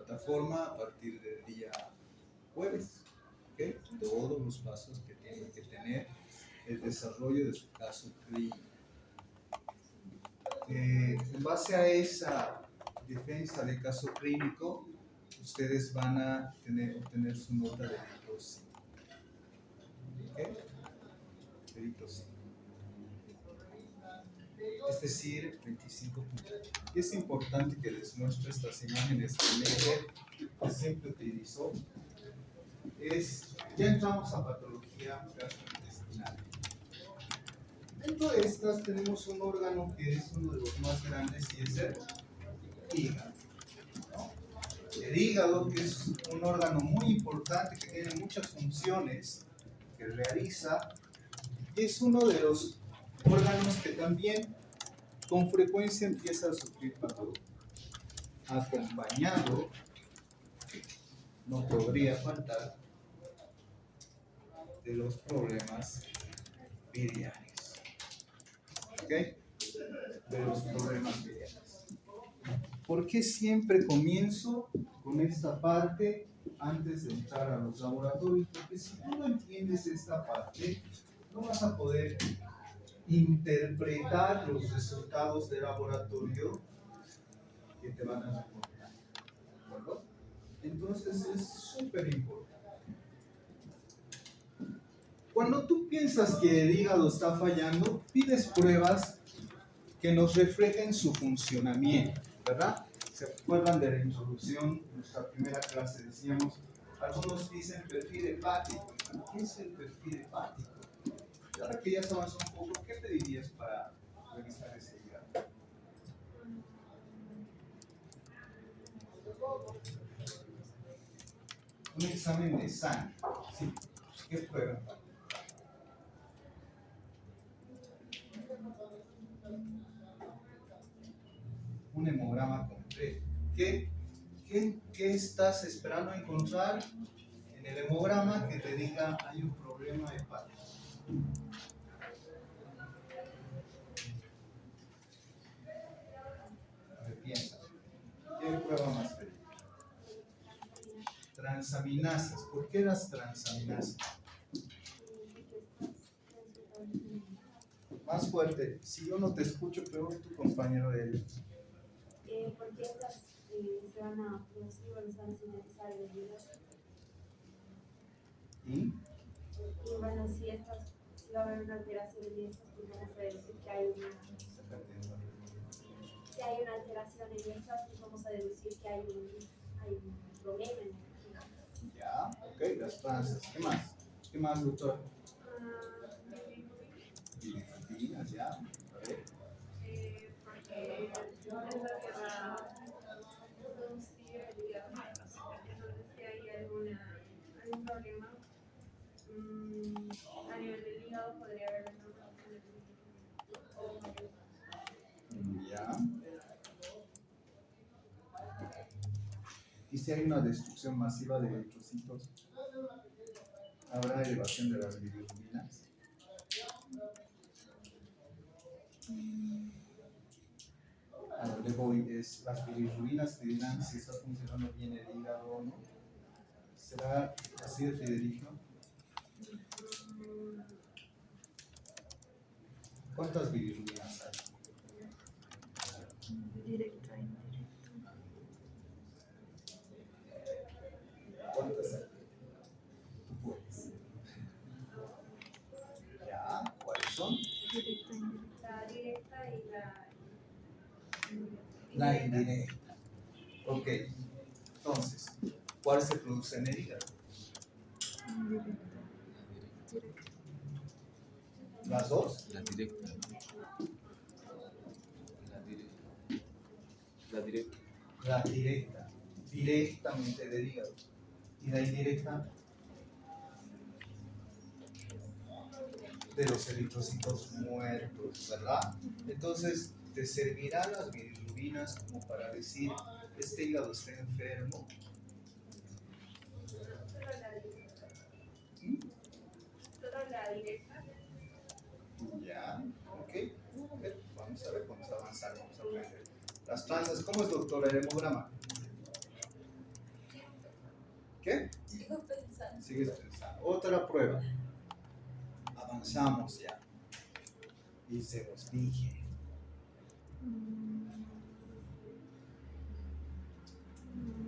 plataforma a partir del día jueves. ¿Okay? Todos los pasos que tiene que tener el desarrollo de su caso clínico. En base a esa defensa de caso clínico, ustedes van a obtener su nota de delito 5. ¿Okay? Delito 5. Es decir, 25 puntos. Y es importante que les muestre estas imágenes que siempre utilizó. Ya entramos a patología gastrointestinal. Dentro de estas tenemos un órgano que es uno de los más grandes y es el hígado, ¿no? El hígado, que es un órgano muy importante que tiene muchas funciones que realiza, y es uno de los órganos que también con frecuencia empieza a sufrir patología, acompañado, no podría faltar, de los problemas biliares. ¿Ok? De los problemas biliares. ¿Por qué siempre comienzo con esta parte antes de entrar a los laboratorios? Porque si tú no entiendes esta parte, no vas a poder interpretar los resultados de laboratorio que te van a reportar. ¿De acuerdo? Entonces es súper importante. Cuando tú piensas que el hígado está fallando, pides pruebas que nos reflejen su funcionamiento, ¿verdad? ¿Se acuerdan de la introducción? En nuestra primera clase decíamos, algunos dicen perfil hepático. ¿Qué es el perfil hepático? Y ahora que ya se avanzó un poco, ¿qué pedirías para revisar ese hígado? Un examen de sangre. ¿Sí? ¿Qué prueba? Un hemograma completo. ¿Qué estás esperando encontrar en el hemograma que te diga hay un problema hepático? A ver, piensa. ¿Qué prueba más pedir? Transaminasas. ¿Por qué las transaminasas? Más fuerte. Si yo no te escucho, peor tu compañero de él. Porque estas se van a producir o se van a sintetizar en el hígado. ¿Y? Bueno, si va a haber una alteración en estas, pues vamos a decir que hay una. Si hay una alteración en estas, pues vamos a deducir que hay un problema en el hígado. Ya, ok, las transas. ¿Qué más? ¿Qué más, doctor? Bilirrubinas, ya. A ver. Porque es lo que va a producir el hígado. Entonces, si hay algún problema a nivel del hígado, podría haber una Ya. Y si hay una destrucción masiva de eritrocitos, habrá elevación de las bilirrubinas. A lo que voy es las bilirrubinas te dirán si está funcionando bien el hígado o no. ¿Será así de fidedigno? ¿Cuántas bilirrubinas hay? Directo e indirecto. ¿Cuántas hay? Tú puedes. ¿Ya? ¿Cuáles son? Directo e indirecto. La directa y La indirecta. Ok. Entonces, ¿cuál se produce en el hígado? Indirecto. Directo. ¿Las dos? La directa. La directa. La directa. Directamente del hígado. ¿Y la indirecta? De los eritrocitos muertos, ¿verdad? Entonces, te servirán las bilirrubinas como para decir, este hígado está enfermo. ¿Mm? toda la directa. Ya, ok. Vamos a ver, vamos a avanzar, vamos a aprender. Las transas, ¿cómo es, doctora, el hemograma? ¿Qué? Sigo pensando. Sigues pensando. Otra prueba. Avanzamos ya. Y se los dije.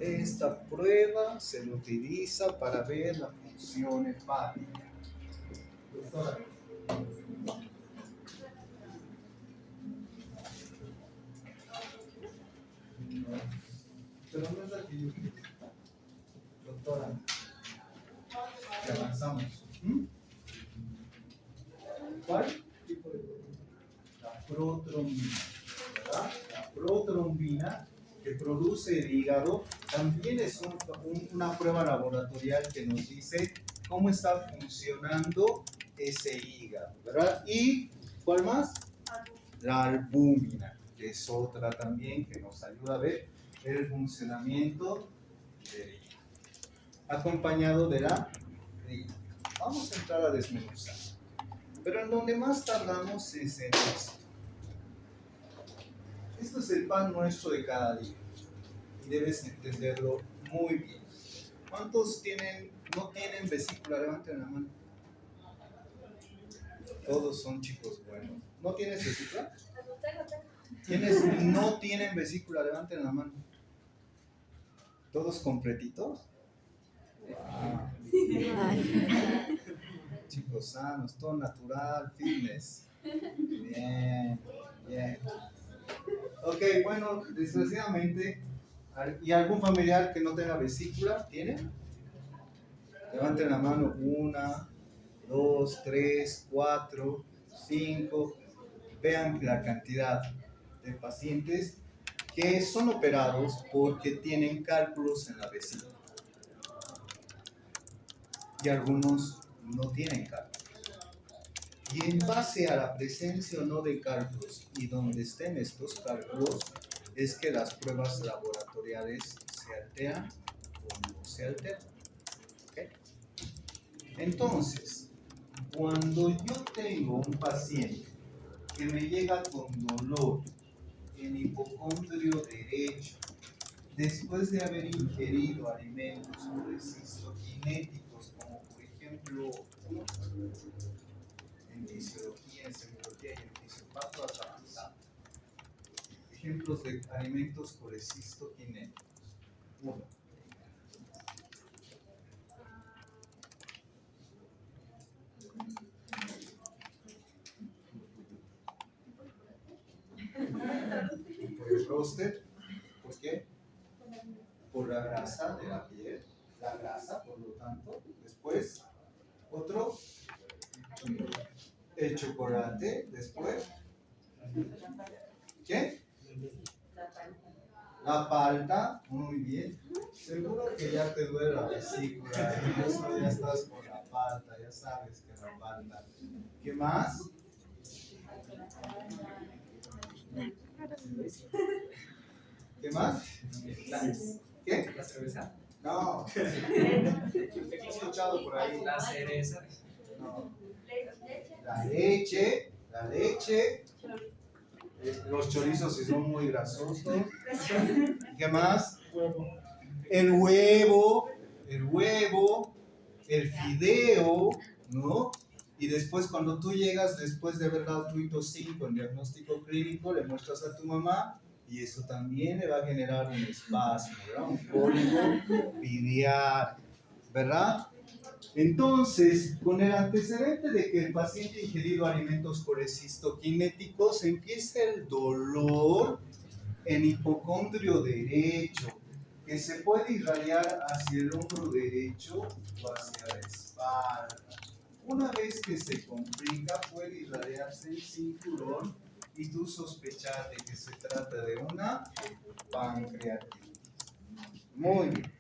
Esta prueba se le utiliza para ver la función hepática. Doctora. No, pero no es la que yo quiero. Doctora, que avanzamos. ¿Cuál tipo de proteína? La protrombina, ¿verdad? La protrombina que produce el hígado también es una prueba laboratorial que nos dice cómo está funcionando ese hígado, ¿verdad? ¿Y cuál más? La albúmina, que es otra también que nos ayuda a ver el funcionamiento del hígado, acompañado de la renina. Vamos a entrar a desmenuzar, pero en donde más tardamos es en esto. Esto es el pan nuestro de cada día y debes entenderlo muy bien. ¿Cuántos no tienen vesícula? Levanten la mano. Todos son chicos buenos. ¿No tienes vesícula? ¿Quiénes no tienen vesícula? Levanten la mano. ¿Todos completitos? Wow. Chicos sanos, todo natural, fitness. Bien, bien. Ok, bueno, desgraciadamente, ¿y algún familiar que no tenga vesícula? ¿Tiene? Levanten la mano. 1, 2, 3, 4, 5. Vean la cantidad de pacientes que son operados porque tienen cálculos en la vesícula. Y algunos no tienen cálculos. Y en base a la presencia o no de cálculos y donde estén estos cálculos, es que las pruebas laboratoriales se alteran o no se alteran. ¿Okay? Entonces, cuando yo tengo un paciente que me llega con dolor en hipocondrio derecho, después de haber ingerido alimentos colecistoquinéticos, como por ejemplo, en fisiología, en semiología y en fisiopáticas avanzadas, ejemplos de alimentos colecistoquinéticos. 1. Por el roster. ¿Por qué? Por la grasa de la piel, la grasa, por lo tanto. Después, otro, el chocolate. Después, ¿qué? La palta. Muy bien. Seguro que ya te duele la vesícula, y eso ya estás con la palta, ya sabes que la palta. ¿Qué más? ¿Qué más? ¿Qué? La cerveza. No. He escuchado por ahí. La cereza. No. La leche. Los chorizos si son muy grasosos. ¿Qué más? El huevo, el fideo, ¿no? Y después cuando tú llegas, después de haber dado tu hito 5 en diagnóstico clínico, le muestras a tu mamá y eso también le va a generar un espasmo, ¿verdad? Un cólico biliar, ¿verdad? Entonces, con el antecedente de que el paciente ha ingerido alimentos colecistoquinéticos, empieza el dolor en hipocondrio derecho, que se puede irradiar hacia el hombro derecho o hacia la espalda. Una vez que se complica, puede irradiarse el cinturón y tú sospechar de que se trata de una pancreatitis. Muy bien.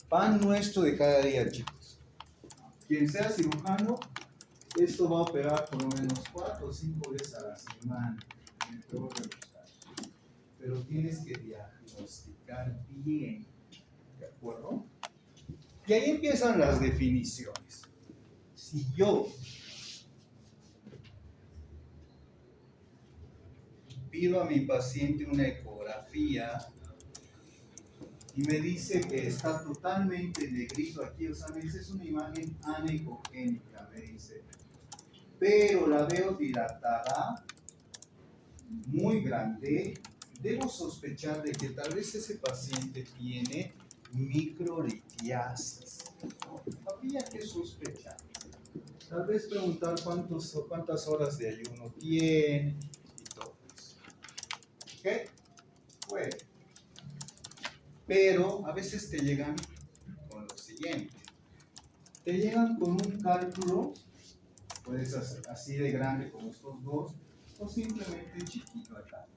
Pan nuestro de cada día, chicos. Quien sea cirujano, esto va a operar por lo menos 4 o 5 veces a la semana, en el peor de los casos. Pero tienes que diagnosticar bien, ¿de acuerdo? Y ahí empiezan las definiciones. Si yo pido a mi paciente una ecografía y me dice que está totalmente negrito aquí, o sea, me dice es una imagen anecogénica, me dice, pero la veo dilatada, muy grande, debo sospechar de que tal vez ese paciente tiene microlitiasis. Habría que sospechar. Tal vez preguntar cuántas horas de ayuno tiene y todo eso. ¿Ok? Bueno. Pero a veces te llegan con lo siguiente. Te llegan con un cálculo, puede ser así de grande como estos dos, o simplemente chiquito acá.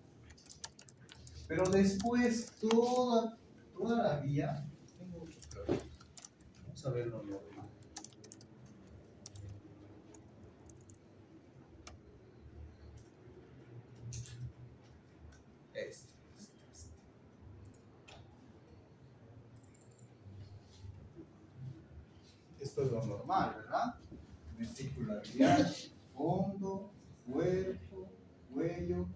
Pero después toda la vía, tengo mucho problema. Vamos a ver lo normal. Este. Esto es lo normal, ¿verdad? Vesícula biliar, fondo, cuerpo, cuello.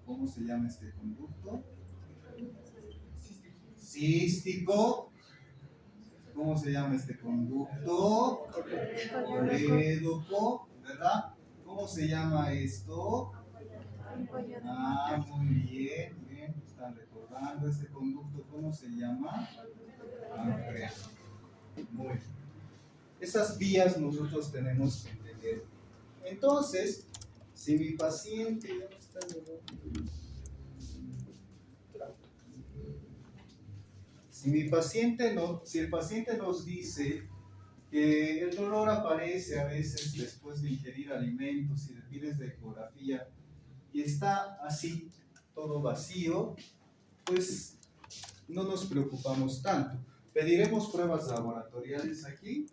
¿Cómo se llama este conducto? Cístico. ¿Cómo se llama este conducto? Colédoco, ¿verdad? ¿Cómo se llama esto? Ah, muy bien, bien. Están recordando este conducto. ¿Cómo se llama? Pancreas. Muy bien. Esas vías nosotros tenemos que entender. Entonces, si mi paciente, ¿dónde está mi si el paciente nos dice que el dolor aparece a veces después de ingerir alimentos y le pides de ecografía y está así, todo vacío, pues no nos preocupamos tanto. ¿Pediremos pruebas laboratoriales aquí?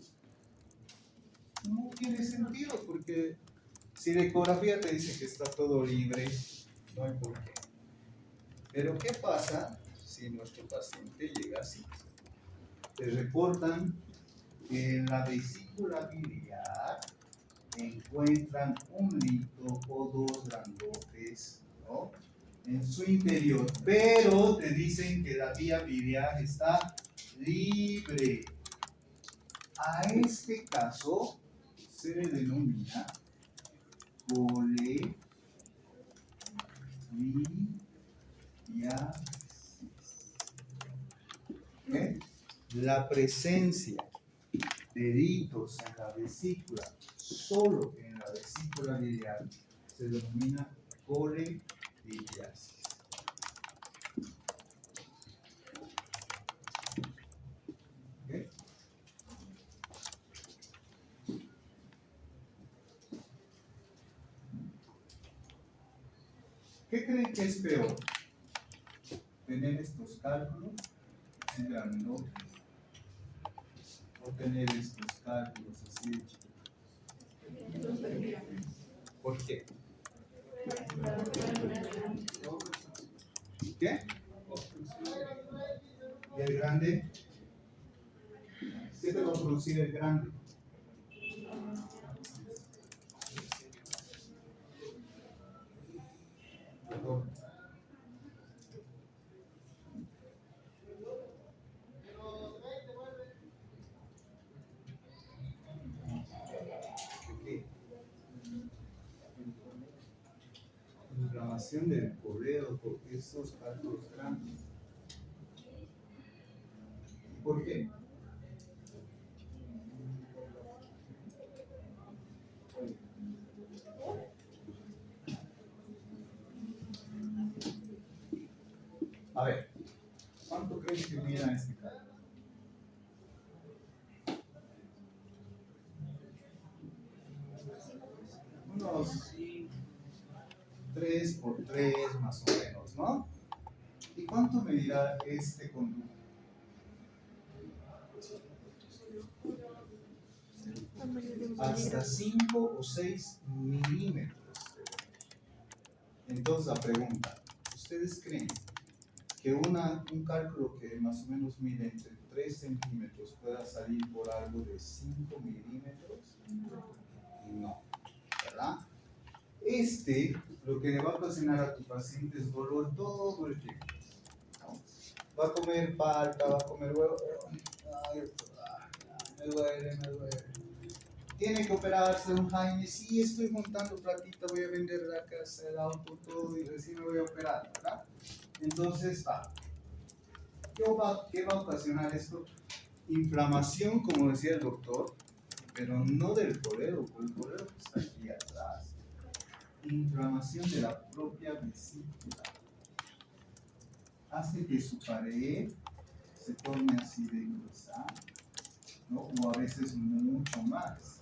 No tiene sentido porque si la ecografía te dice que está todo libre, no hay por qué. Pero ¿qué pasa si nuestro paciente llega así? Te reportan que en la vesícula biliar encuentran un lito o dos grandotes, ¿no? En su interior, pero te dicen que la vía biliar está libre. A este caso se le denomina coleliasis. ¿Okay? La presencia de litos en la vesícula, solo en la vesícula biliar, se denomina coleliasis. ¿Okay? ¿Qué creen que es peor? ¿Tener estos cálculos así grandotes o tener estos cálculos así de chiquitos? ¿Por qué? ¿Qué? ¿Y el grande? ¿Qué te va a producir el grande? Perdón. ¿Qué? Inflamación del colédoco porque esos cálculos grandes. ¿Por qué? A ver, ¿cuánto crees que mida este cálculo? Unos 3 por 3 más o menos, ¿no? ¿Y cuánto medirá este conducto? Hasta 5 o 6 milímetros. Entonces la pregunta, ¿ustedes creen que un cálculo que más o menos mide entre 3 centímetros pueda salir por algo de 5 milímetros? No, ¿verdad? Lo que le va a ocasionar a tu paciente es dolor todo el tiempo, ¿no? Va a comer palta, va a comer huevo. Ay, me duele, me duele. Tiene que operarse, don Jaime. Sí, estoy juntando platita, voy a vender la casa, el auto, todo y recién me voy a operar, ¿verdad? Entonces, ¿qué va a ocasionar esto? Inflamación, como decía el doctor, pero no del colédoco, el colédoco está aquí atrás. Inflamación de la propia vesícula. Hace que su pared se torne así de gruesa, ¿no? O a veces mucho más.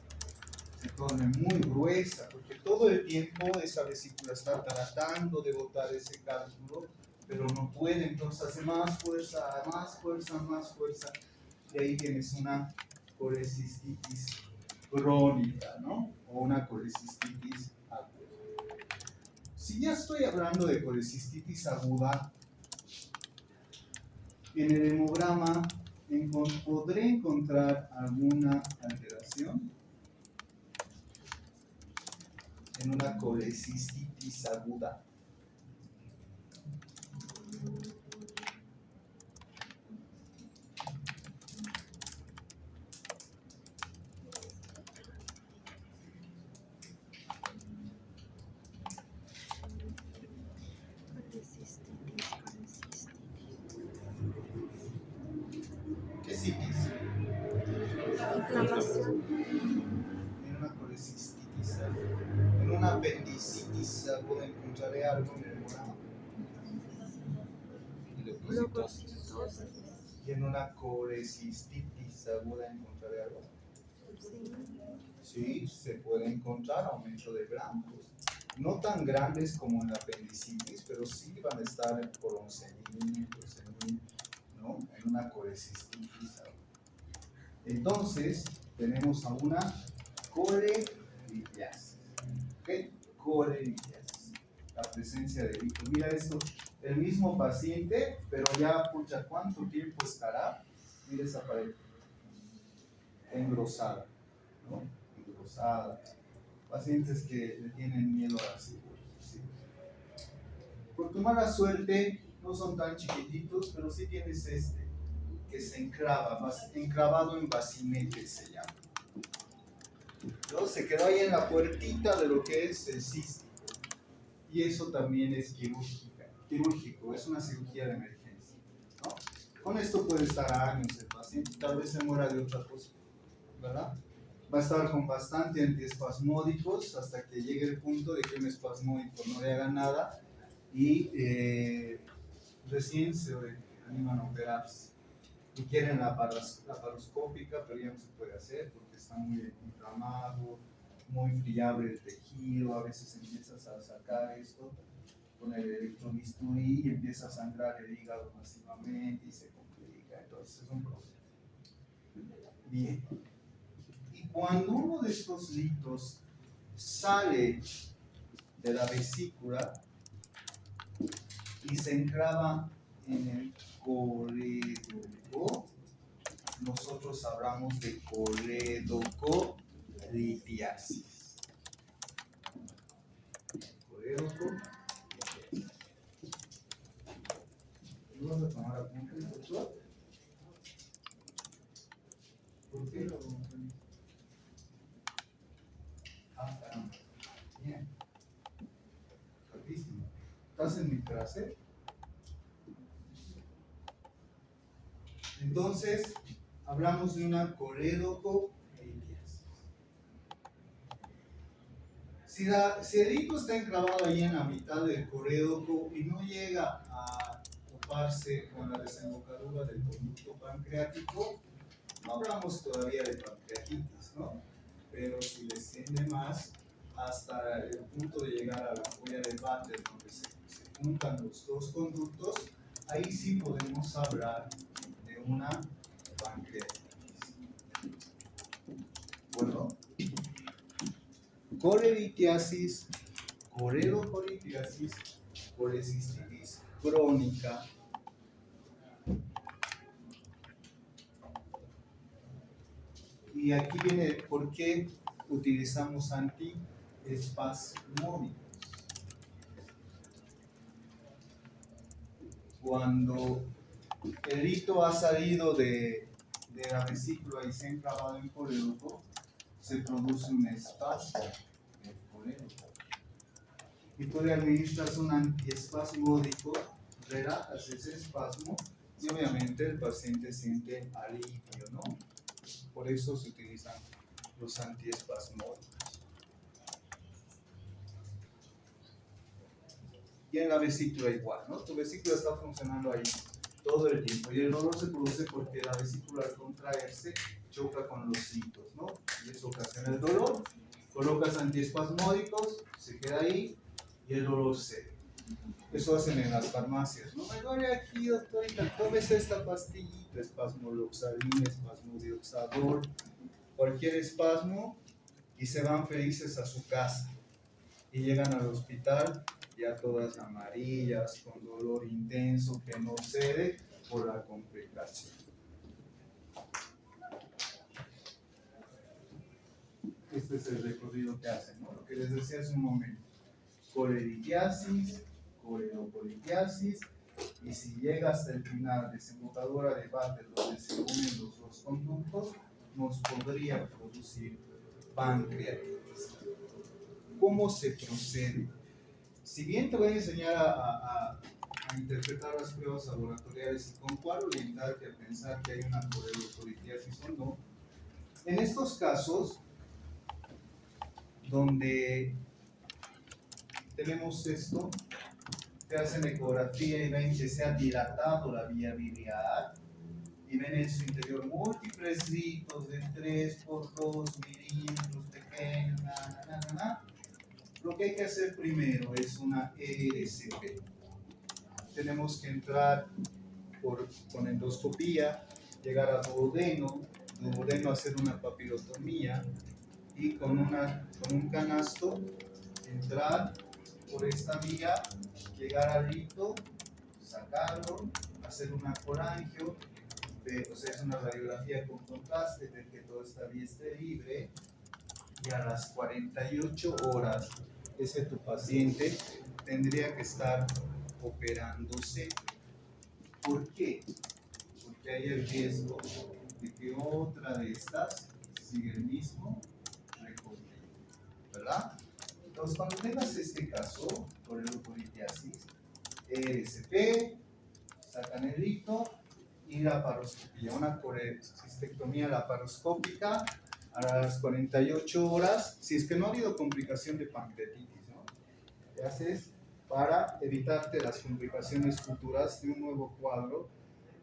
Se torne muy gruesa, porque todo el tiempo esa vesícula está tratando de botar ese cálculo, pero no puede, entonces hace más fuerza, más fuerza, más fuerza. Y ahí tienes una colecistitis crónica, ¿no? O una colecistitis aguda. Si ya estoy hablando de colecistitis aguda, en el hemograma podré encontrar alguna alteración en una colecistitis aguda. ¿Qué citis? Inflamación. En una colecistitis aguda. En una apendicitis aguda encontraré algo en el hemograma. Leucocitosis. Y en una colecistitis aguda encontraré algo. Sí. Sí, se puede encontrar aumento de blancos. No tan grandes como en la apendicitis, pero sí van a estar por 11.000, 12.000, ¿no? En una colecistitis aguda. Entonces, tenemos a una colelitiasis. ¿Ok? Colelitiasis. La presencia de líquido. Mira esto, el mismo paciente, pero ya, pucha, ¿cuánto tiempo estará? Mira esa pared. Engrosada, ¿no? Engrosada. Pacientes que le tienen miedo a la cirugía. ¿Sí? Por tu mala suerte, no son tan chiquititos, pero sí tienes este, que se enclava, enclavado en bacinete se llama. ¿No? Se quedó ahí en la puertita de lo que es el cístico. Y eso también es quirúrgico, es una cirugía de emergencia, ¿no? Con esto puede estar años el paciente, tal vez se muera de otra cosa, ¿verdad? Va a estar con bastante antiespasmódicos hasta que llegue el punto de que un espasmódico no le haga nada y recién se animan a operarse. Y quieren la laparoscópica, pero ya no se puede hacer porque está muy inflamado, muy friable el tejido, a veces empiezas a sacar esto con el electrobisturí y empieza a sangrar el hígado masivamente y se complica, entonces es un problema. Bien, y cuando uno de estos litos sale de la vesícula y se enclava en el colédoco, nosotros hablamos de colédocolitiasis. Colédocolitiasis. ¿No vas a tomar apuntes, doctor? ¿Por qué lo caramba. Bien. Rapidísimo. ¿Estás en mi trasero? Entonces, hablamos de una colédocolitiasis. Si el hito está enclavado ahí en la mitad del colédoco y no llega a ocuparse con la desembocadura del conducto pancreático, no hablamos todavía de pancreatitis, ¿no? Pero si desciende más hasta el punto de llegar a la ampolla de Butler, donde se juntan los dos conductos, ahí sí podemos hablar de una pancreatitis. Bueno, colelitiasis, colédocolitiasis, colecistitis crónica. Y aquí viene por qué utilizamos antiespasmódicos. Cuando el hito ha salido de la vesícula y se ha enclavado en colédoco, se produce un espasmo del colédoco. Y tú le administras un antiespasmódico, relajas ese espasmo y obviamente el paciente siente alivio, ¿no? Por eso se utilizan los antiespasmódicos. Y en la vesícula igual, ¿no? Tu vesícula está funcionando ahí todo el tiempo y el dolor se produce porque la vesícula al contraerse choca con los hitos, ¿no? Y eso ocasiona el dolor. Colocas antiespasmódicos, se queda ahí y el dolor cede. Eso hacen en las farmacias, ¿no? Me duele aquí, doctorita, tómese esta pastillita, espasmoloxalina, espasmodioxador, cualquier espasmo y se van felices a su casa. Y llegan al hospital ya todas amarillas, con dolor intenso que no cede por la complicación. Este es el recorrido que hacen, ¿no? Lo que les decía hace un momento. Coleditiasis, coledocolitiasis, y si llega hasta el final, desembocadura de váter donde se unen los dos conductos, nos podría producir pancreatitis. ¿Cómo se procede? Si bien te voy a enseñar a interpretar las pruebas laboratoriales y con cuál orientarte a pensar que hay una coledocolitiasis o no, en estos casos donde tenemos esto, te hacen ecografía y ven que se ha dilatado la vía biliar y ven en su interior múltiples ritos de 3 por 2 milímetros pequeños, Lo que hay que hacer primero es una ERCP. Tenemos que entrar con endoscopía, llegar a duodeno hacer una papilotomía y con un canasto entrar por esta vía, llegar al rito, sacarlo, hacer una colangio, o sea, es una radiografía con contraste, ver que toda esta vía esté libre y a las 48 horas ese tu paciente tendría que estar operándose. ¿Por qué? Porque hay el riesgo de que otra de estas siga el mismo recorrido, ¿verdad? Entonces, cuando tengas este caso, coledocolitiasis, ERCP, sacan el hito y laparoscopía, una colecistectomía laparoscópica a las 48 horas, si es que no ha habido complicación de pancreatitis, ¿no? ¿Qué haces? Para evitarte las complicaciones futuras de un nuevo cuadro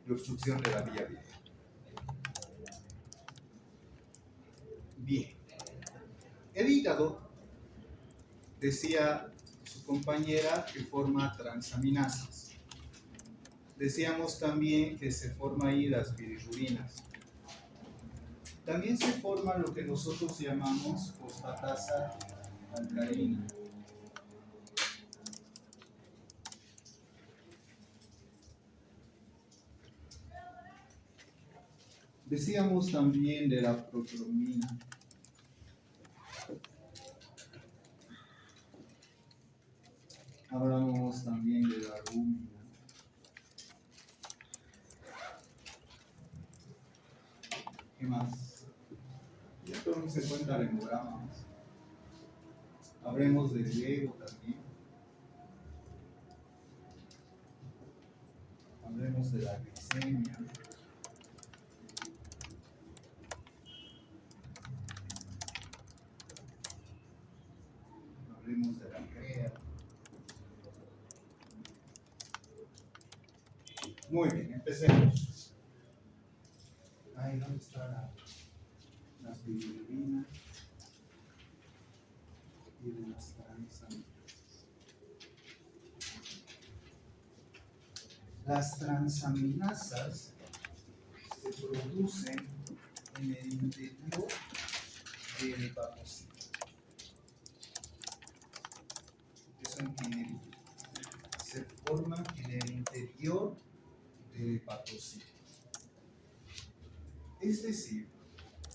de obstrucción de la vía biliar. Bien. El hígado, decía su compañera, que forma transaminasas. Decíamos también que se forma ahí las bilirrubinas. También se forma lo que nosotros llamamos fosfatasa alcalina. Decíamos también de la proteomina. Hablamos también de la albúmina. ¿Qué más? Ya todo se cuenta de hemogramas. Hablemos del ego también. Hablemos de la glicemia. Hablemos de la CREA. Muy bien, empecemos. Ahí, ¿dónde están las bilirrubinas y las transaminasas? Las transaminasas se producen en el interior del hepatocito. Son quinéritos. Se forman en el interior del hepatocito. Es decir,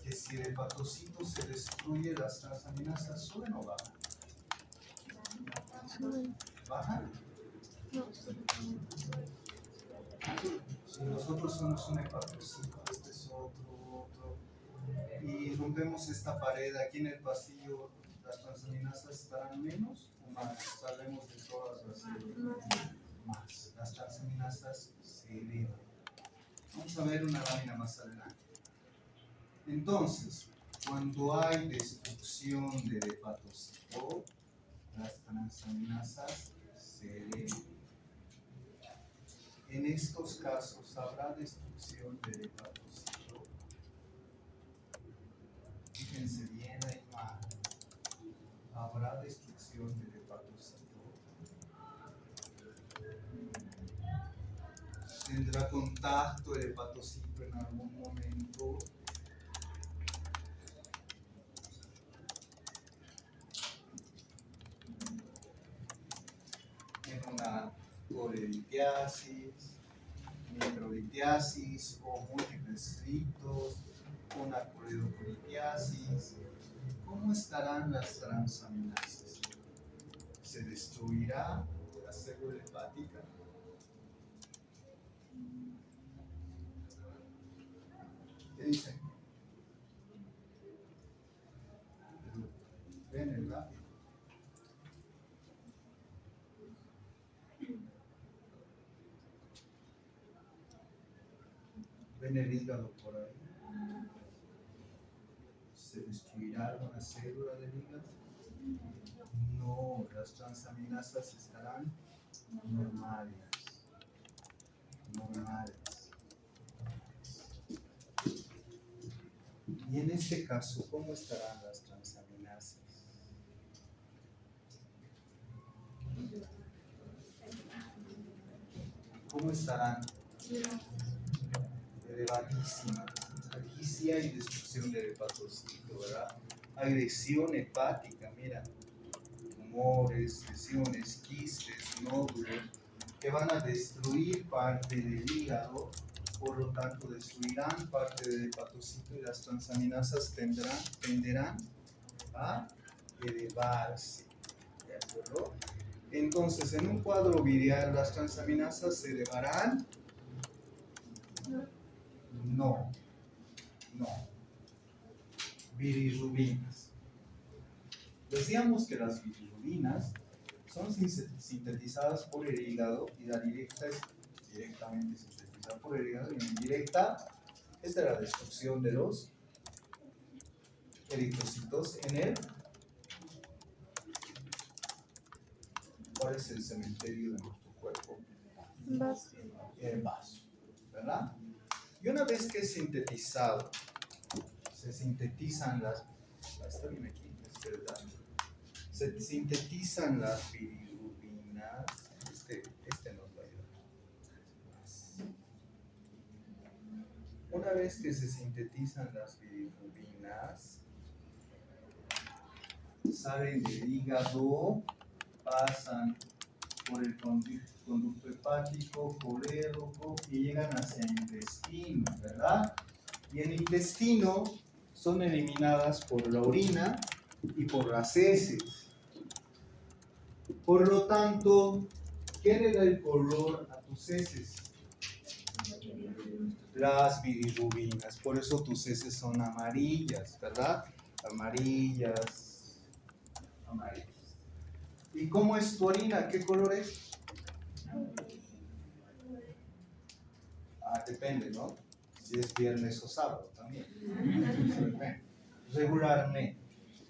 que si el hepatocito se destruye, las transaminasas suben o bajan. ¿Bajan? No, solo Suben. Y nosotros somos un hepatocito, este es otro. Y rompemos esta pared aquí en el pasillo, las transaminasas estarán menos o más. Sabemos de todas las más. Las transaminasas se elevan. Vamos a ver una lámina más adelante. Entonces, cuando hay destrucción del hepatocito, las transaminasas se elevan. En estos casos habrá destrucción del hepatocito. Fíjense bien la imagen. Habrá destrucción del hepatocito. Tendrá contacto el hepatocito en algún momento. En una colelitiasis, microlitiasis o múltiples ritos, una coledocolitiasis. ¿Cómo estarán las transaminasas? ¿Se destruirá la célula hepática? ¿Qué dicen? Ven el lápiz. ¿Ven el hígado por ahí? ¿Se destruirá alguna célula del hígado? No, las transaminasas estarán normales. Y en este caso, ¿cómo estarán las transaminasas? ¿Cómo estarán? Elevadísimas. Aquí sí hay destrucción del hepatocito, ¿verdad? Agresión hepática, mira. Tumores, lesiones, quistes, nódulos, que van a destruir parte del hígado, por lo tanto destruirán parte del hepatocito y las transaminasas tenderán a elevarse. ¿De acuerdo? Entonces, en un cuadro biliar, ¿las transaminasas se elevarán? No. Bilirrubinas. Decíamos que las bilirrubinas son sintetizadas por el hígado y la directa es directamente sintetizada por el hígado y la indirecta es de la destrucción de los eritrocitos en el... ¿Cuál es el cementerio de nuestro cuerpo? Vaso. El vaso, ¿verdad? Y una vez que es sintetizado, se sintetizan las... Está bien aquí, se sintetizan las bilirrubinas. Este nos va a ayudar. Una vez que se sintetizan las bilirrubinas, salen del hígado, pasan por el conducto hepático, colédoco y llegan hacia el intestino, ¿verdad? Y el intestino son eliminadas por la orina y por las heces. Por lo tanto, ¿qué le da el color a tus heces? Las bilirrubinas. Por eso tus heces son amarillas, ¿verdad? Amarillas. ¿Y cómo es tu orina? ¿Qué color es? Depende, ¿no? Si es viernes o sábado también. Depende. Regularmente,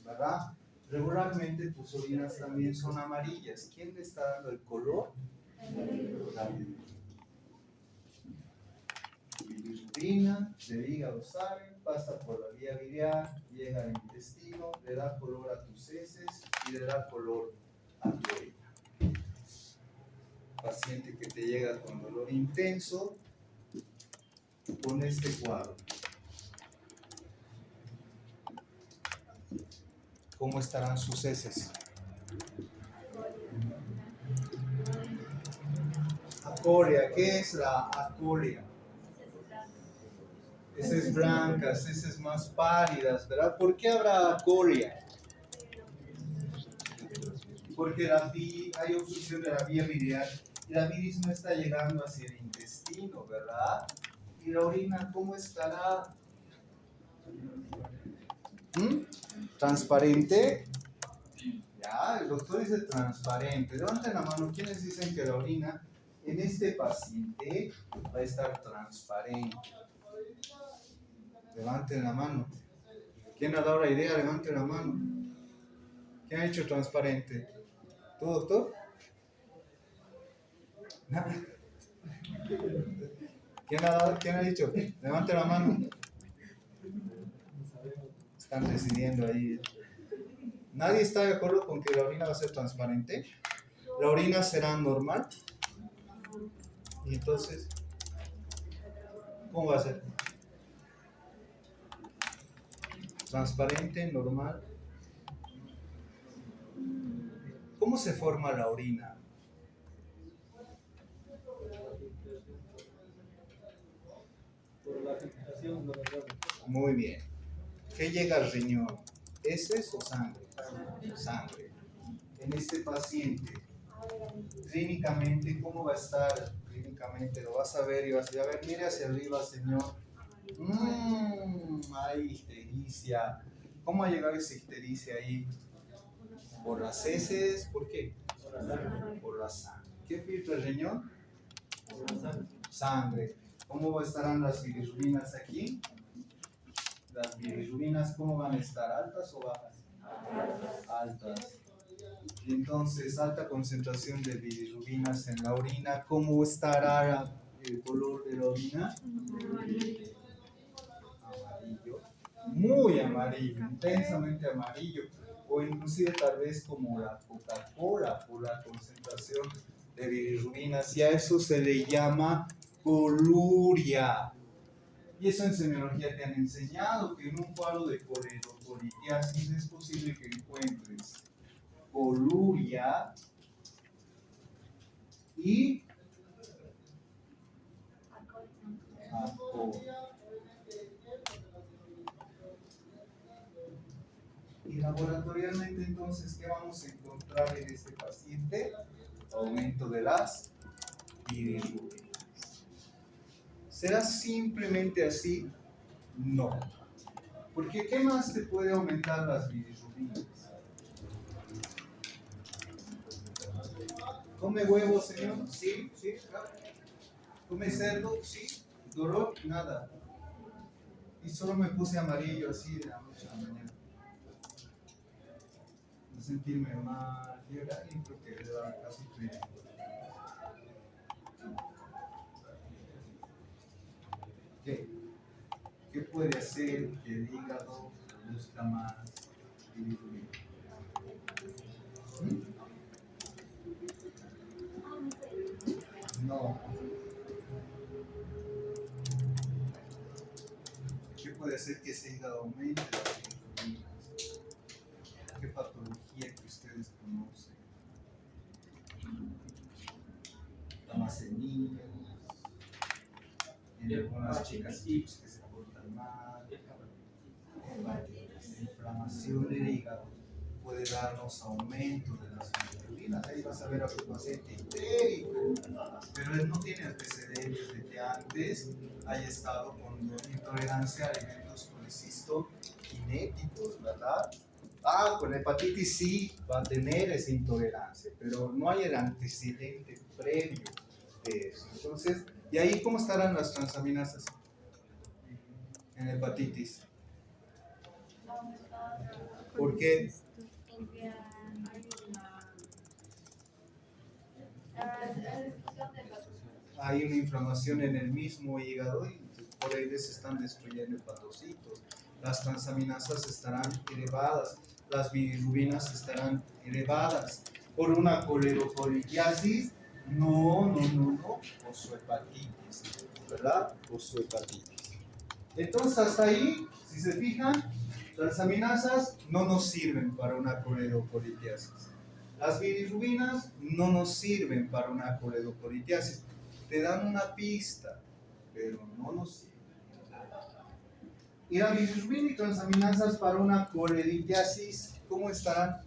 ¿verdad? Regularmente tus orinas también son amarillas. ¿Quién le está dando el color? La bilirrubina del hígado sale, pasa por la vía biliar, llega al intestino, le da color a tus heces y le da color a tu orina. Paciente que te llega con dolor intenso, con este cuadro. ¿Cómo estarán sus heces? Acoria, ¿qué es la acoria? Heces blancas, heces más pálidas, ¿verdad? ¿Por qué habrá acoria? Porque hay obstrucción de la vía biliar Y la bilis no está llegando hacia el intestino, ¿verdad? ¿Y la orina cómo estará? ¿Transparente? Ya, el doctor dice transparente. Levanten la mano, ¿quiénes dicen que la orina en este paciente va a estar transparente? Levanten la mano. ¿Quién ha dado la idea? Levanten la mano. ¿Quién ha hecho transparente? ¿Tú, doctor? Nada. ¿Quién ha dicho? Levanten la mano. Están decidiendo ahí. ¿Nadie está de acuerdo con que la orina va a ser transparente? ¿La orina será normal? Y entonces, ¿cómo va a ser? Transparente, normal. ¿Cómo se forma la orina? Por la filtración de los órganos. Muy bien. ¿Qué llega al riñón? ¿Heces o sangre? Sangre. En este paciente, clínicamente, ¿cómo va a estar? Clínicamente lo vas a ver y vas a decir, a ver, mire hacia arriba, señor. Hay ictericia. ¿Cómo va a llegar esa ictericia ahí? ¿Por las heces? ¿Por qué? Por la sangre. ¿Qué filtra el riñón? Sangre. ¿Cómo estarán las bilirrubinas aquí? Las bilirrubinas, ¿cómo van a estar? ¿Altas o bajas? Altas. Y entonces, alta concentración de bilirrubinas en la orina. ¿Cómo estará el color de la orina? Amarillo. Muy amarillo, intensamente amarillo. O inclusive tal vez como la Coca-Cola por la concentración de bilirrubinas. Y a eso se le llama coluria. Y eso en semiología te han enseñado, que en un cuadro de coledocolitiasis es posible que encuentres coluria y alcohol. Y laboratorialmente entonces, ¿qué vamos a encontrar en este paciente? Aumento de las bilirrubinas. ¿Será simplemente así? No. Porque ¿qué más te puede aumentar las bilirrubinas? ¿Come huevo, señor? Sí, sí, claro. ¿Come cerdo? Sí. ¿Dolor? Nada. Y solo me puse amarillo así de la noche a la mañana. No sentirme mal. Y ahora creo que le da casi frío. ¿Qué puede hacer que el hígado produzca más bilirrubina? No. ¿Qué puede hacer que ese hígado aumente las bilirrubinas? ¿Qué patología que ustedes conocen? Talassemia, en algunas chicas tips que se portan mal, la inflamación del hígado puede darnos aumento de las bilirrubinas. Ahí vas a ver a tu paciente entérico, pero él no tiene antecedentes de que antes haya estado con intolerancia a alimentos colecistokinéticos, ¿verdad? Con hepatitis sí va a tener esa intolerancia, pero no hay el antecedente previo de eso. Entonces, ¿y ahí cómo estarán las transaminasas en hepatitis? ¿Por qué? Porque hay Hay una inflamación en el mismo hígado y por ende se están destruyendo hepatocitos. Las transaminasas estarán elevadas, las bilirrubinas estarán elevadas. ¿Por una coledocolitiasis? No, osteohepatitis, ¿verdad? Osteohepatitis. Entonces, hasta ahí, si se fijan, transaminasas no nos sirven para una coledocolitiasis. Las bilirrubinas no nos sirven para una coledocolitiasis. Te dan una pista, pero no nos sirven. Y la bilirrubina y transaminasas para una coleditiasis, ¿cómo estarán?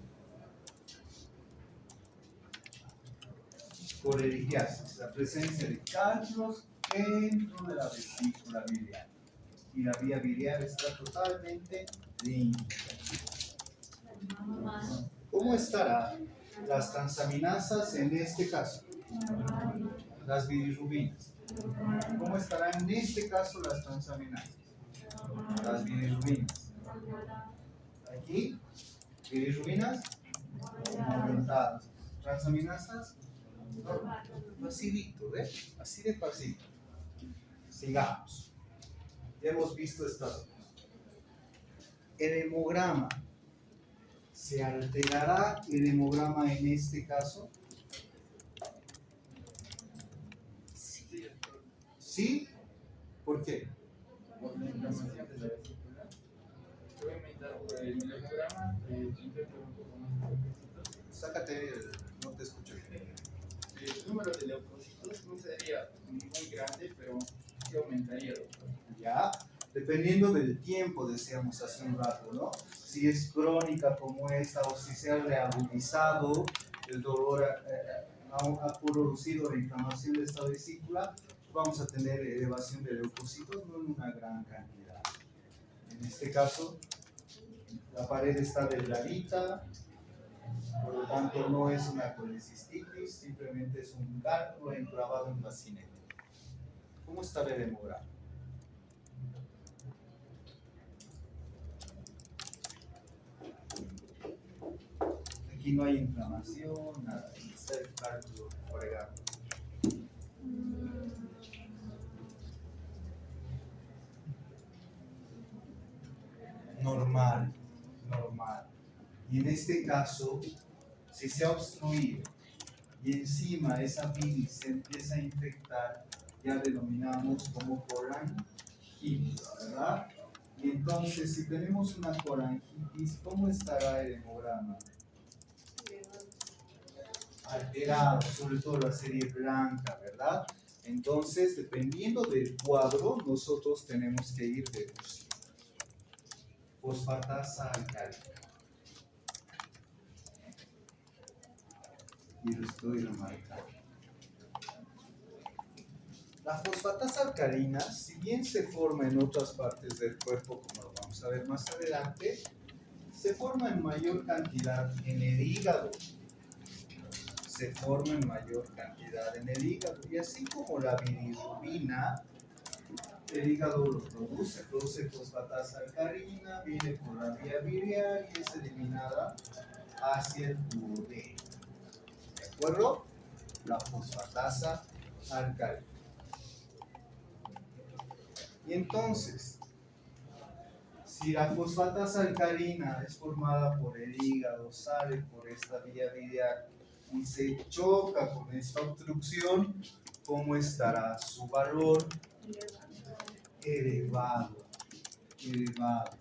colerigiasis, la presencia de cálculos dentro de la vesícula biliar. Y la vía biliar está totalmente limpia. ¿Cómo estarán las transaminasas en este caso? Las bilirrubinas. ¿Cómo estarán en este caso las transaminasas? Las bilirrubinas. Aquí, bilirrubinas aumentadas. Transaminasas, facilito, ¿ves? Así de facilito. Sigamos. Ya hemos visto estas dos. El hemograma. ¿Se alterará el hemograma en este caso? ¿Sí? ¿Por qué? Por la inflamación de la vesícula. Voy a aumentar el hemograma, intento un poco más de leucocitos. Sácate, no te escucho. El número de leucocitos no sería muy grande, pero sí aumentaría, doctor. Ya, dependiendo del tiempo, decíamos hace un rato, ¿no? Si es crónica como esta o si se ha reagudizado, el dolor ha producido la inflamación de esta vesícula, vamos a tener elevación de leucocitos, no en una gran cantidad. En este caso, la pared está delgadita, por lo tanto no es una colecistitis, simplemente es un cálculo enclavado en bacinete. ¿Cómo está el hemograma? Aquí no hay inflamación, nada, está el cálculo fregado. Normal, normal. Y en este caso, si se ha obstruido y encima esa bilis se empieza a infectar, ya denominamos como colangitis, ¿verdad? Y entonces, si tenemos una colangitis, ¿cómo estará el hemograma? Alterado, sobre todo la serie blanca, ¿verdad? Entonces, dependiendo del cuadro, nosotros tenemos que ir de fosfatasa alcalina. Y lo estoy remarcando. La fosfatasa alcalina, si bien se forma en otras partes del cuerpo, como lo vamos a ver más adelante, se forma en mayor cantidad en el hígado. Se forma en mayor cantidad en el hígado. Y así como la bilirrubina, el hígado lo produce fosfatasa alcalina, viene por la vía biliar y es eliminada hacia el duodeno. ¿De acuerdo? La fosfatasa alcalina. Y entonces, si la fosfatasa alcalina es formada por el hígado, sale por esta vía biliar y se choca con esta obstrucción, ¿cómo estará su valor? Elevado, elevado.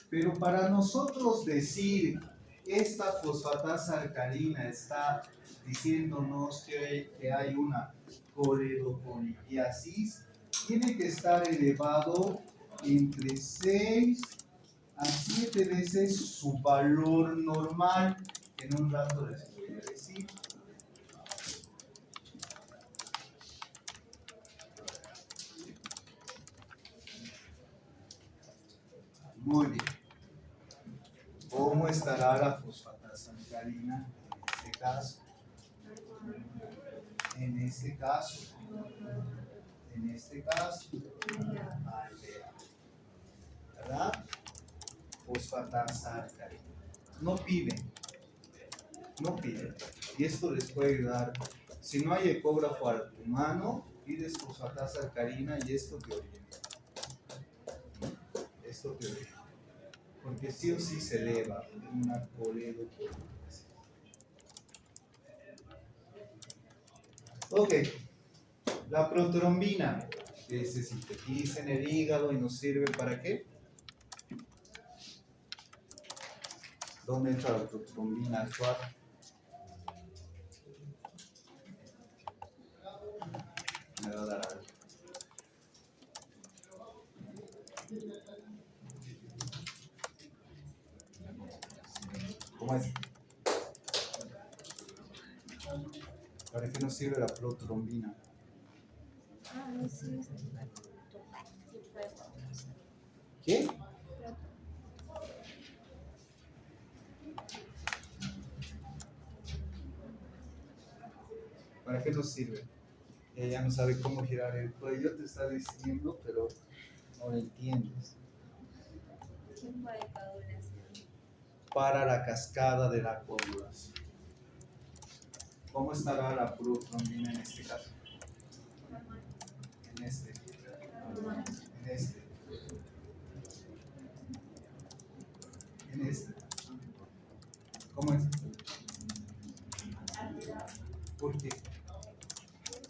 Pero para nosotros decir esta fosfatasa alcalina está diciéndonos que hay una coledopolitiasis, tiene que estar elevado entre 6 a 7 veces su valor normal, que en un rato les voy a decir. Muy bien. ¿Cómo estará la fosfatasa alcalina en este caso? En este caso. En este caso, alterada. ¿Verdad? Fosfatasa alcalina. No piden. No piden. Y esto les puede ayudar. Si no hay ecógrafo al humano, pides fosfatasa alcalina y esto te orienta. Esto te orienta. Porque sí o sí se eleva en una coledopolitiasis. Ok. La protrombina, que se sintetiza en el hígado y nos sirve ¿para qué? ¿Dónde entra la protrombina a actuar? Me va a dar algo. ¿Cómo es? ¿Para qué nos sirve la protrombina? Ah, sí, sí. ¿Qué? ¿Para qué nos sirve? Ella no sabe cómo girar el cuello, te está diciendo, pero no lo entiendes. Tiempo de coagulación. Para la cascada de la coagulación. ¿Cómo estará la protrombina en este caso? En este. En este. En este. ¿Cómo es? ¿Por qué?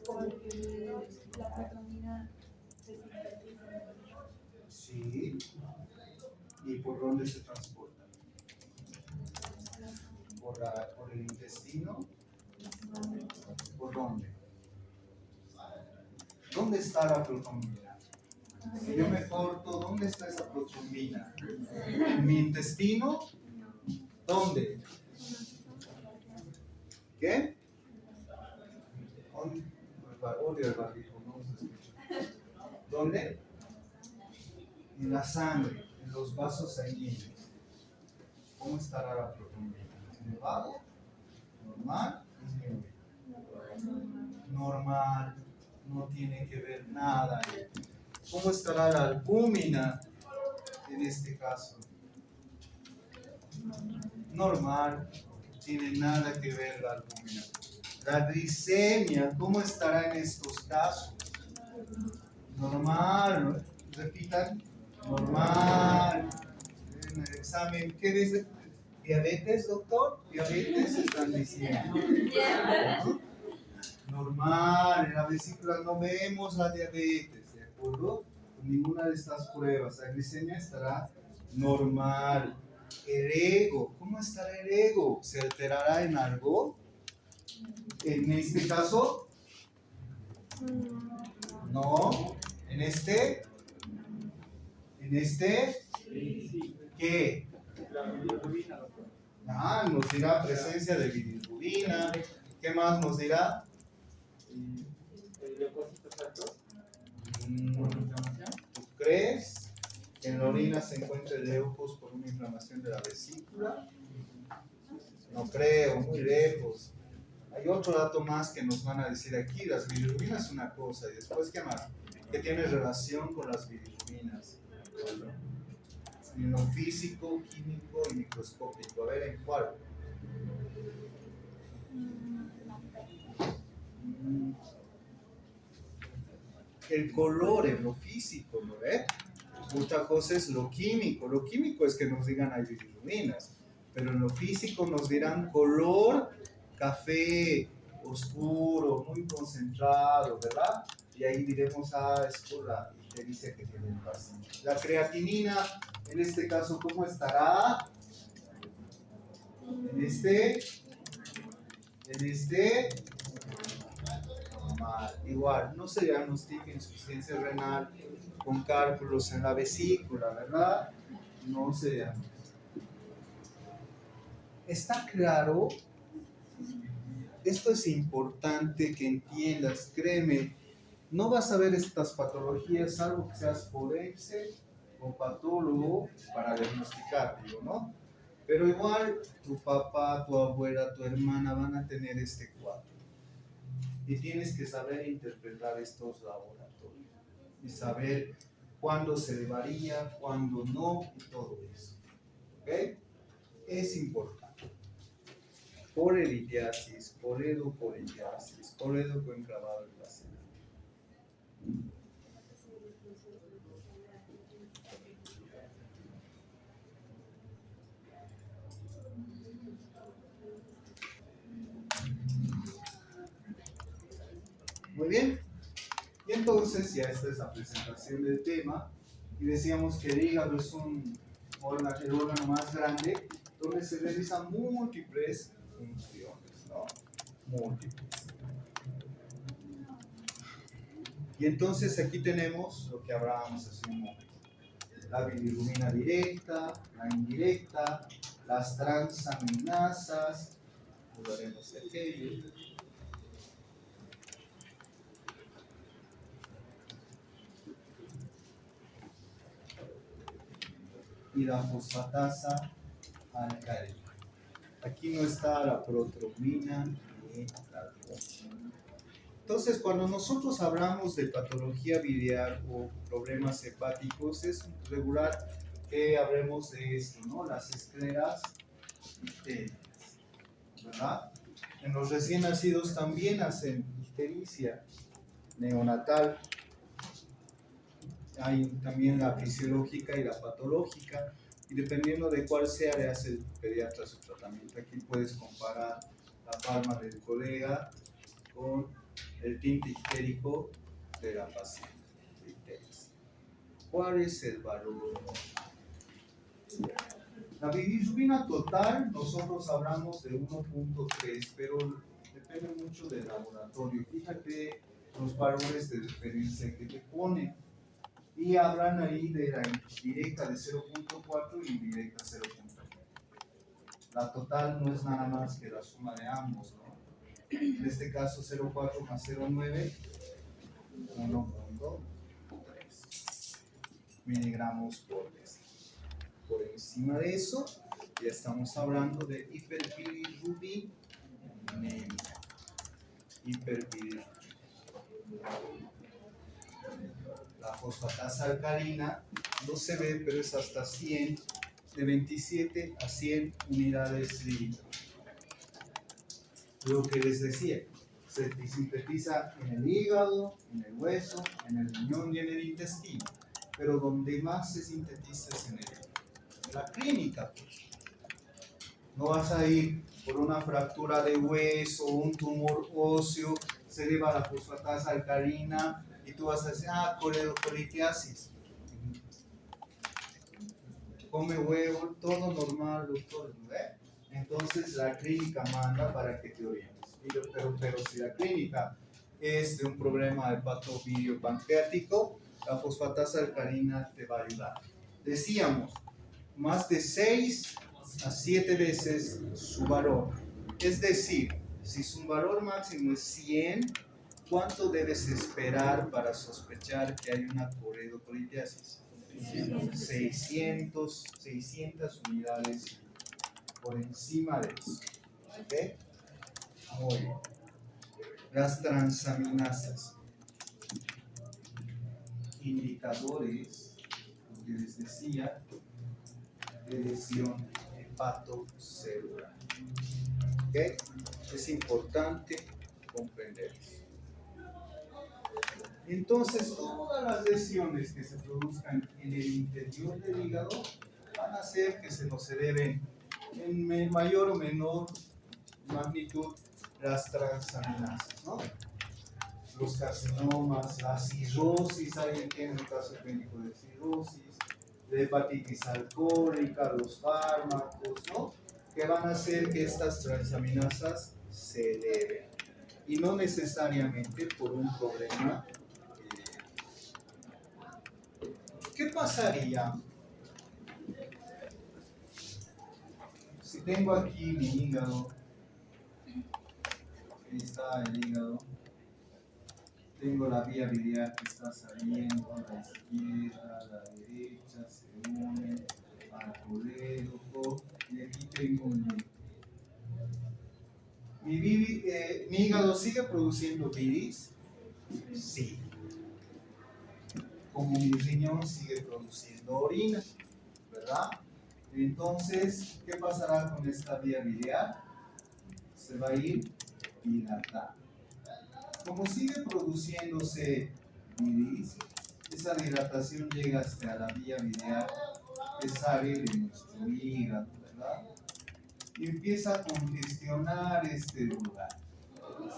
Porque la protonina se sintetiza. Sí. ¿Y por dónde se transporta? ¿Por el intestino? ¿Por dónde? ¿Dónde está la protrombina? Si yo me corto, ¿dónde está esa protrombina? ¿En mi intestino? ¿Dónde? ¿Qué? Odio el barbijo, no se escucha. ¿Dónde? En la sangre, en los vasos sanguíneos. ¿Cómo estará la protrombina? ¿Elevado? ¿Normal? Normal, no tiene que ver nada. ¿Cómo estará la albúmina en este caso? Normal, no tiene nada que ver la albúmina. La glicemia, ¿cómo estará en estos casos? Normal, repitan, normal. En el examen, ¿qué dice? ¿Diabetes, doctor? ¿Diabetes están diciendo? ¿No? Normal, en la vesícula no vemos la diabetes, ¿de acuerdo? Con ninguna de estas pruebas, la glicemia estará normal. El ego, ¿cómo estará el ego? ¿Se alterará en algo? En este caso, no. En este, ¿qué? La bilirrubina, doctor. Nos dirá presencia de bilirrubina. ¿Qué más nos dirá? Leucocitos altos. ¿Por inflamación? ¿Tú crees que en la orina se encuentra leucos por una inflamación de la vesícula? No creo, muy lejos. Hay otro dato más que nos van a decir aquí. Las bilirrubinas es una cosa y después, ¿qué más? ¿Qué tiene relación con las bilirrubinas? En lo físico, químico y microscópico. A ver, ¿en cuál? El color en lo físico, ¿no ve? Otra cosa es lo químico. Lo químico es que nos digan hay bilirrubinas, pero en lo físico nos dirán color café, oscuro, muy concentrado, ¿verdad? Y ahí diremos, es por la ictericia que tiene el paciente. La creatinina, en este caso, ¿cómo estará? En este, igual, no se diagnostica insuficiencia renal con cálculos en la vesícula, ¿verdad? No se diagnostica. ¿Está claro? Esto es importante que entiendas, créeme, no vas a ver estas patologías salvo que seas forense o patólogo para diagnosticar, digo, ¿no? Pero igual tu papá, tu abuela, tu hermana van a tener este cuadro. Y tienes que saber interpretar estos laboratorios y saber cuándo se elevaría, cuándo no y todo eso. ¿Ok? Es importante. Polelitiasis, coledopolitiasis, coledocoenclavado en placenta. Muy bien. Y entonces ya esta es la presentación del tema. Y decíamos que el hígado es el órgano más grande donde se realizan múltiples funciones, ¿no? Múltiples. Y entonces aquí tenemos lo que hablábamos hace un momento. La bilirrubina directa, la indirecta, las transaminasas, hablaremos de aquello. y la fosfatasa alcalina. Aquí no está la protrombina ni la albumin. Entonces, cuando nosotros hablamos de patología biliar o problemas hepáticos, es regular que hablemos de esto, ¿no? Las escleras ictéricas, ¿verdad? En los recién nacidos también hacen ictericia neonatal. Hay también la fisiológica y la patológica, y dependiendo de cuál sea, le hace el pediatra su tratamiento. Aquí puedes comparar la palma del colega con el tinte ictérico de la paciente. ¿Cuál es el valor? La bilirrubina total, nosotros hablamos de 1.3, pero depende mucho del laboratorio. Fíjate los valores de referencia que te ponen. Y hablan ahí de la indirecta de 0.4 y indirecta 0.9. La total no es nada más que la suma de ambos, ¿no? En este caso 0.4 más 0.9, 1.3 miligramos por vez. Por encima de eso, ya estamos hablando de hiperbilirrubinemia. Hiperbilirrubinemia. La fosfatasa alcalina no se ve, pero es hasta 100, de 27 a 100 unidades litro. Lo que les decía, se sintetiza en el hígado, en el hueso, en el riñón y en el intestino, pero donde más se sintetiza es en la clínica. Pues. No vas a ir por una fractura de hueso, un tumor óseo, se eleva la fosfatasa alcalina y tú vas a decir, coledocolitiasis. Come huevo, todo normal, doctor, ¿eh? Entonces la clínica manda para que te orientes. Pero si la clínica es de un problema hepatobiliopancreático, la fosfatasa alcalina te va a ayudar. Decíamos, más de 6 a 7 veces su valor. Es decir, si su valor máximo es 100, ¿cuánto debes esperar para sospechar que hay una coledocolitiasis? 600 unidades por encima de eso. ¿Ok? Muy bien. Las transaminasas. Indicadores, lo que les decía, de lesión hepatocelular. ¿Ok? Es importante comprender eso. Entonces, todas las lesiones que se produzcan en el interior del hígado van a hacer que se nos eleven en mayor o menor magnitud las transaminasas, ¿no? Los carcinomas, la cirrosis, alguien tiene un caso clínico de cirrosis, la hepatitis alcohólica, los fármacos, ¿no? Que van a hacer que estas transaminasas se eleven. Y no necesariamente por un problema. ¿Qué pasaría si tengo aquí mi hígado? Ahí está el hígado. Tengo la vía biliar que está saliendo a la izquierda, a la derecha, se une al colédoco y aquí tengo mi hígado sigue produciendo bilis. Sí. Como mi riñón sigue produciendo orina, ¿verdad? Entonces, ¿qué pasará con esta vía biliar? Se va a ir dilatando. Como sigue produciéndose bilis, esa dilatación llega hasta la vía biliar que sale de nuestro hígado, ¿verdad? Y empieza a congestionar este lugar.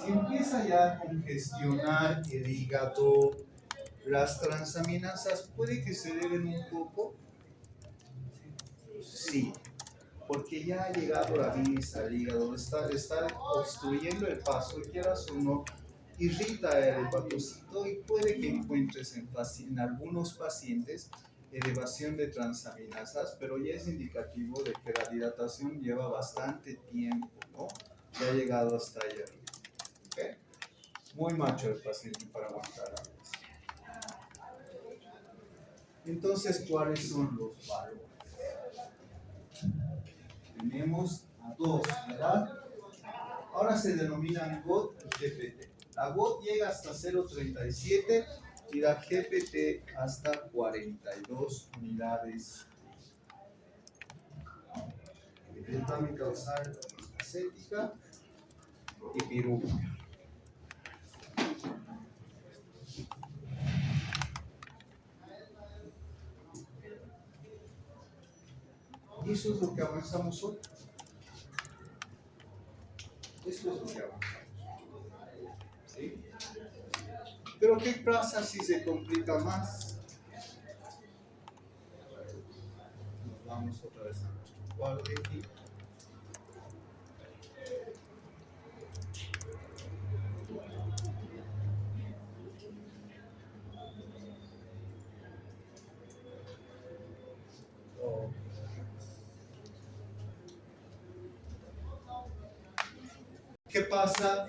Si empieza ya a congestionar el hígado, las transaminasas puede que se eleven un poco. Sí, porque ya ha llegado la bilis al hígado, está obstruyendo el paso, y quieras o no, irrita el hepatocito y puede que encuentres en algunos pacientes elevación de transaminasas, pero ya es indicativo de que la dilatación lleva bastante tiempo, ¿no? Ya ha llegado hasta allá. ¿Okay? Muy macho el paciente para aguantar la bilis. Entonces, ¿cuáles son los valores? tenemos a 2, ¿verdad? Ahora se denominan GOT y GPT. La GOT llega hasta 0,37 y la GPT hasta 42 unidades. Epidemia causal acética y piruva. Y eso es lo que avanzamos hoy. Eso es lo que avanzamos. ¿Sí? Pero ¿qué pasa si se complica más? Nos vamos otra vez a nuestro cuadro de aquí. ¿Qué pasa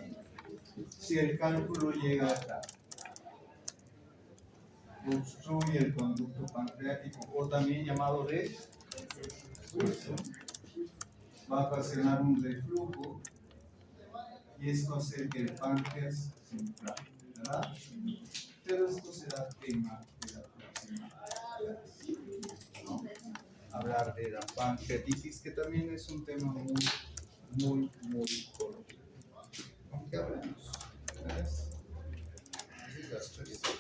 si el cálculo llega acá? Obstruye el conducto pancreático o también llamado de Wilson. Va a ocasionar un reflujo y esto hace que el páncreas se inflame, ¿verdad? Pero esto será tema de la próxima clase, ¿no? Hablar de la pancreatitis, que también es un tema muy conocido. Aunque hablemos. Gracias. Así es la expresión.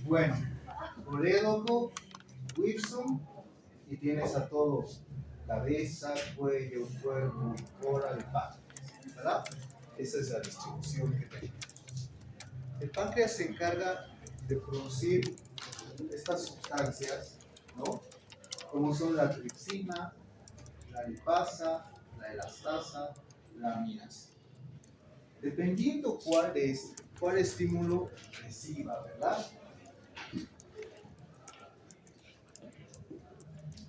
Bueno, Orédoco, Wilson, y tienes a todos: cabeza, cuello, cuerpo, cola y páncreas, ¿verdad? Esa es la distribución que tenemos. El páncreas se encarga de producir estas sustancias, ¿no? Como son la tripsina, la lipasa, la elastasa, la amilasa. Dependiendo cuál estímulo reciba, ¿verdad?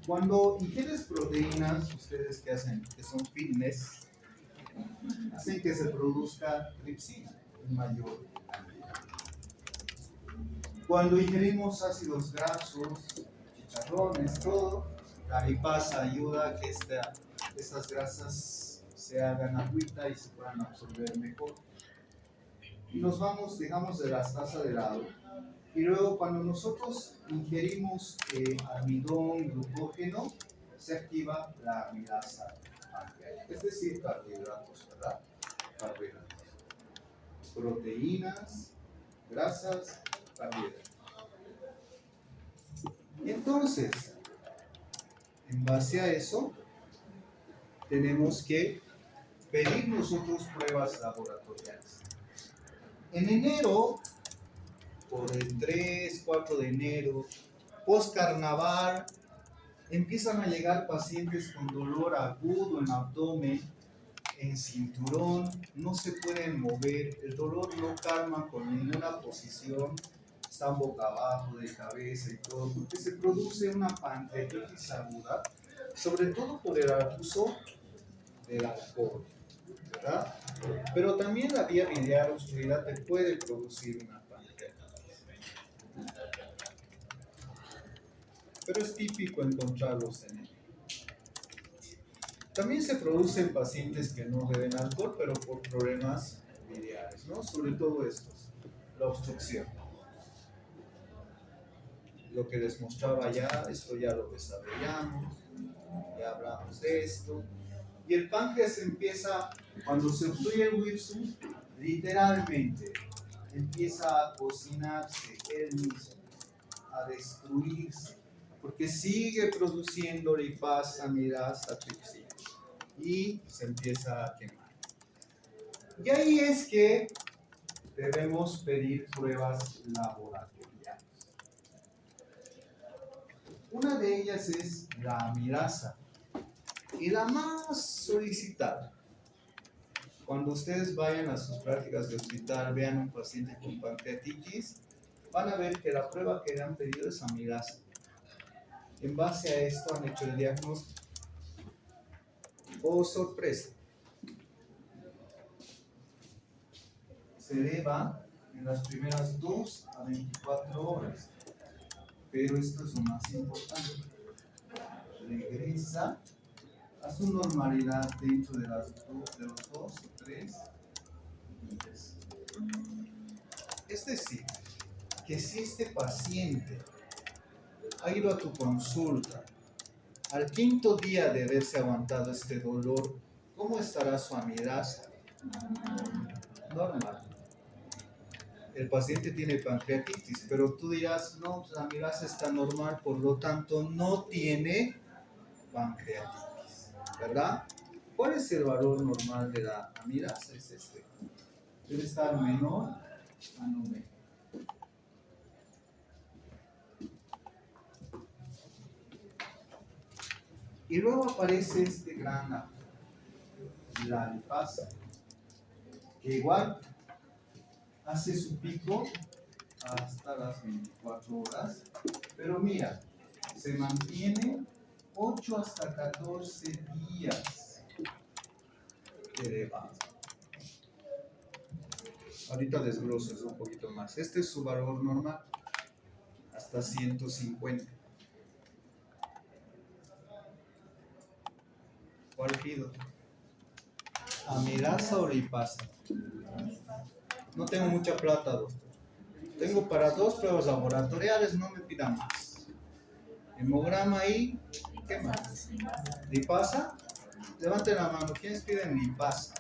Cuando ingieres proteínas, ustedes que hacen, que son fitness, hacen que se produzca tripsina en mayor cantidad. Cuando ingerimos ácidos grasos, chicharrones, todo, la lipasa ayuda a que estas grasas se hagan agüita y se puedan absorber mejor. Y nos vamos, dejamos de la taza de lado. Y luego cuando nosotros ingerimos almidón, glucógeno, se activa la amilasa pancreática, es decir, carbohidratos, ¿verdad? Carbohidratos. Proteínas, grasas, carbohidratos. Y entonces, en base a eso, tenemos que pedir nosotros pruebas laboratoriales. En enero, por el 3, 4 de enero, post carnaval, empiezan a llegar pacientes con dolor agudo en abdomen, en cinturón, no se pueden mover, el dolor no calma con ninguna posición, están boca abajo, de cabeza y todo, porque se produce una pancreatitis aguda, sobre todo por el abuso del alcohol, ¿verdad? Pero también la vía biliar obstruida te puede producir una pancreatitis. Pero es típico encontrarlos en él. También se produce en pacientes que no beben alcohol, pero por problemas biliares, ¿no? Sobre todo estos, la obstrucción. Lo que les mostraba ya, esto ya lo desarrollamos, ya hablamos de esto. Y el páncreas empieza, cuando se obstruye el Wilson, literalmente empieza a cocinarse él mismo, a destruirse, porque sigue produciendo lipasa, amilasa, tripsina, y se empieza a quemar. Y ahí es que debemos pedir pruebas laboratoriales. Una de ellas es la amilasa, y la más solicitada. Cuando ustedes vayan a sus prácticas de hospital, vean un paciente con pancreatitis, van a ver que la prueba que le han pedido es amilasa. En base a esto han hecho el diagnóstico. Oh, sorpresa. se eleva en las primeras 2 a 24 horas. Pero esto es lo más importante. Regresa a su normalidad dentro de los 2 o 3 días. Es decir, que si este paciente ha ido a tu consulta al 5.º día de haberse aguantado este dolor, ¿cómo estará su amilasa? Normal. El paciente tiene pancreatitis, pero tú dirás, no, la amilasa está normal, por lo tanto no tiene pancreatitis, ¿verdad? ¿Cuál es el valor normal de la amilasa? Es este. Debe estar menor a 9. Y luego aparece este gran A, la lipasa, que igual hace su pico hasta las 24 horas, pero mira, se mantiene 8 hasta 14 días elevado. Ahorita desgloso es un poquito más. Este es su valor normal, hasta 150. ¿Cuál pido? ¿Amilasa o lipasa? No tengo mucha plata, doctor. Tengo para 2 pruebas laboratoriales, no me pida más. Hemograma y ¿qué más? ¿Lipasa? Levanten la mano. ¿Quiénes piden lipasa?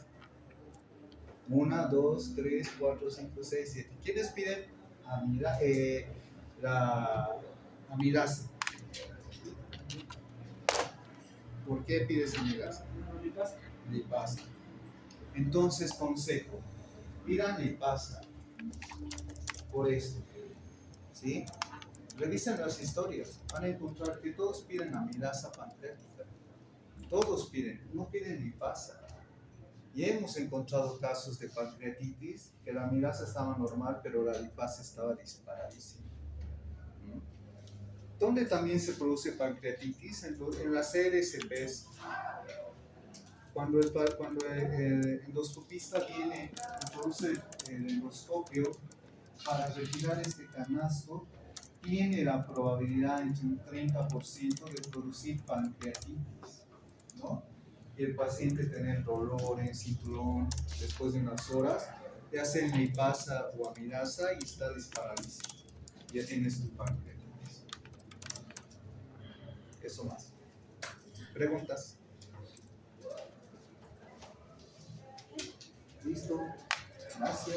1, 2, 3, 4, 5, 6, 7. ¿Quiénes piden la amilasa? ¿Por qué pides amilasa? Lipasa. Entonces, consejo. Pidan lipasa. Por esto. ¿Sí? Revisen las historias. Van a encontrar que todos piden amilasa pancreática. Todos piden. No piden lipasa. Y hemos encontrado casos de pancreatitis que la amilasa estaba normal, pero la lipasa estaba disparadísima. ¿Dónde también se produce pancreatitis? En las CRSPs. Cuando el endoscopista introduce el endoscopio para retirar este canasto, tiene la probabilidad entre un 30% de producir pancreatitis, ¿no? Y el paciente tener dolor en cinturón después de unas horas, te hacen lipasa o amilasa y está disparadísimo. Ya tienes tu pancreatitis. Eso más. ¿Preguntas? ¿Listo? Gracias.